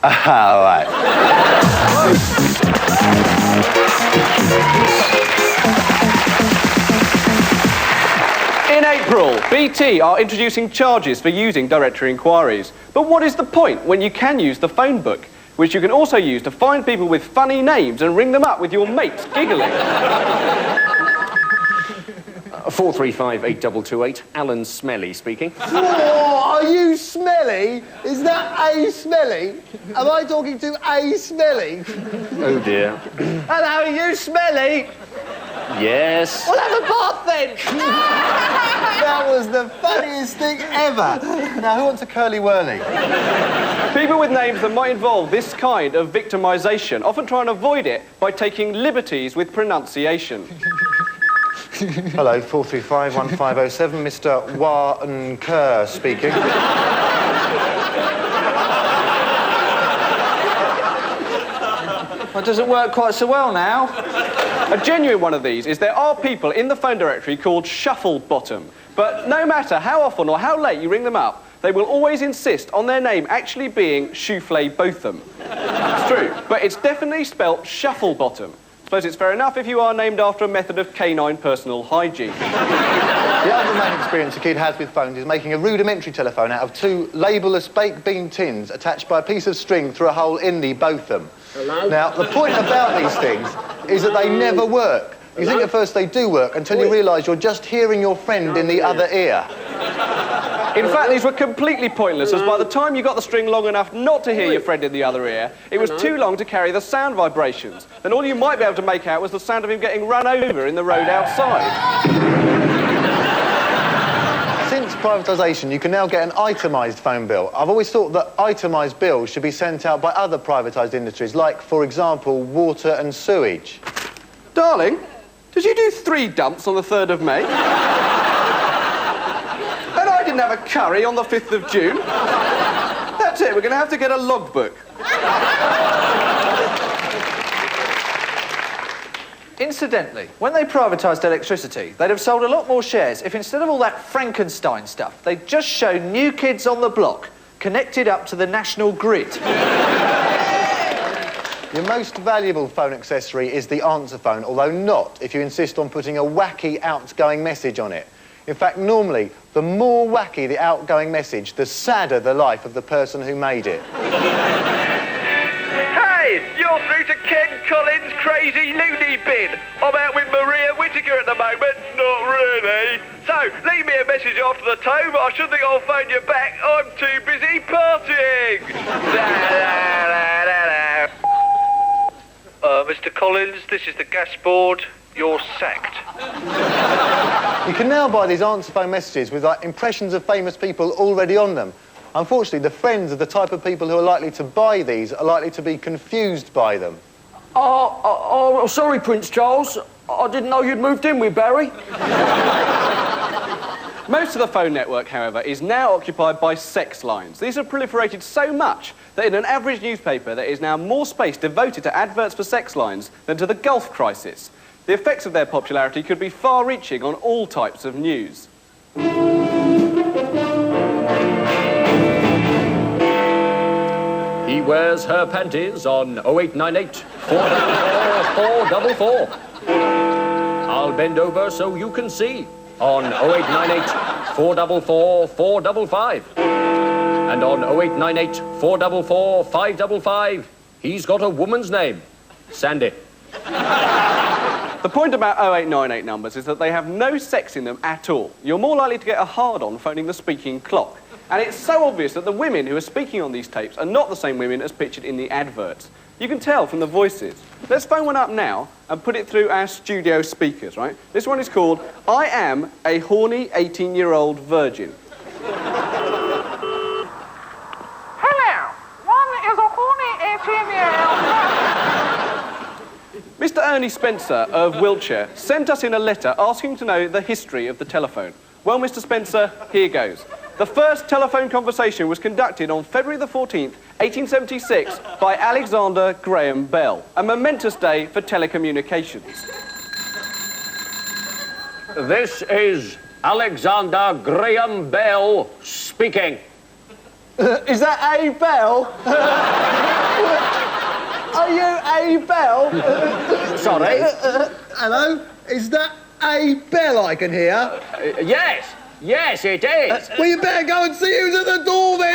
All right. In April, BT are introducing charges for using directory inquiries. But what is the point when you can use the phone book, which you can also use to find people with funny names and ring them up with your mates giggling? 435-8228, Alan Smelly speaking. Oh, are you smelly? Is that a smelly? Am I talking to a smelly? Oh, dear. Hello, are you smelly? Yes. Well, have a bath then. That was the funniest thing ever. Now, who wants a curly whirly? People with names that might involve this kind of victimisation often try and avoid it by taking liberties with pronunciation. Hello, 435-1507, Mr. Wa-n-Kerr speaking. Well, it doesn't work quite so well now. A genuine one of these is there are people in the phone directory called Shuffle Bottom, but no matter how often or how late you ring them up, they will always insist on their name actually being Shooflay Botham. It's true, but it's definitely spelt Shuffle Bottom. Suppose it's fair enough if you are named after a method of canine personal hygiene. The other main experience a kid has with phones is making a rudimentary telephone out of two labelless baked bean tins attached by a piece of string through a hole in the Botham. Hello? Now, the point about these things is that they never work. You think at first they do work until you realise you're just hearing your friend in the other ear. In fact, these were completely pointless, as by the time you got the string long enough not to hear your friend in the other ear, it was too long to carry the sound vibrations. Then all you might be able to make out was the sound of him getting run over in the road outside. Since privatisation, you can now get an itemised phone bill. I've always thought that itemised bills should be sent out by other privatised industries, like, for example, water and sewage. Darling, did you do 3 dumps on the 3rd of May? And I didn't have a curry on the 5th of June. That's it, we're going to have to get a logbook. Incidentally, when they privatised electricity, they'd have sold a lot more shares if instead of all that Frankenstein stuff, they'd just show New Kids on the Block connected up to the national grid. Your most valuable phone accessory is the answerphone, although not if you insist on putting a wacky outgoing message on it. In fact, normally, the more wacky the outgoing message, the sadder the life of the person who made it. Hey, you're through to Ken Collins' crazy loony bin. I'm out with Maria Whittaker at the moment. Not really. So, leave me a message after the tone, but I shouldn't think I'll phone you back. I'm too busy partying. Mr. Collins, this is the gas board. You're sacked. You can now buy these answerphone messages with, like, impressions of famous people already on them. Unfortunately, the friends of the type of people who are likely to buy these are likely to be confused by them. Oh, sorry, Prince Charles. I didn't know you'd moved in with Barry. Most of the phone network, however, is now occupied by sex lines. These have proliferated so much that in an average newspaper there is now more space devoted to adverts for sex lines than to the Gulf crisis. The effects of their popularity could be far-reaching on all types of news. He wears her panties on 0898 444 444. I'll bend over so you can see on 0898 444 455. And on 0898 444 555, he's got a woman's name, Sandy. The point about 0898 numbers is that they have no sex in them at all. You're more likely to get a hard-on phoning the speaking clock. And it's so obvious that the women who are speaking on these tapes are not the same women as pictured in the adverts. You can tell from the voices. Let's phone one up now and put it through our studio speakers, right? This one is called I Am a Horny 18-Year-Old Virgin. Hello, one is a horny 18-year-old virgin. Mr. Ernie Spencer of Wiltshire sent us in a letter asking to know the history of the telephone. Well, Mr. Spencer, here goes. The first telephone conversation was conducted on February the 14th, 1876 by Alexander Graham Bell, a momentous day for telecommunications. This is Alexander Graham Bell speaking. Is that a bell? A Bell? Sorry? Hello? Is that a bell I can hear? Yes, it is. Well, you better go and see who's at the door then.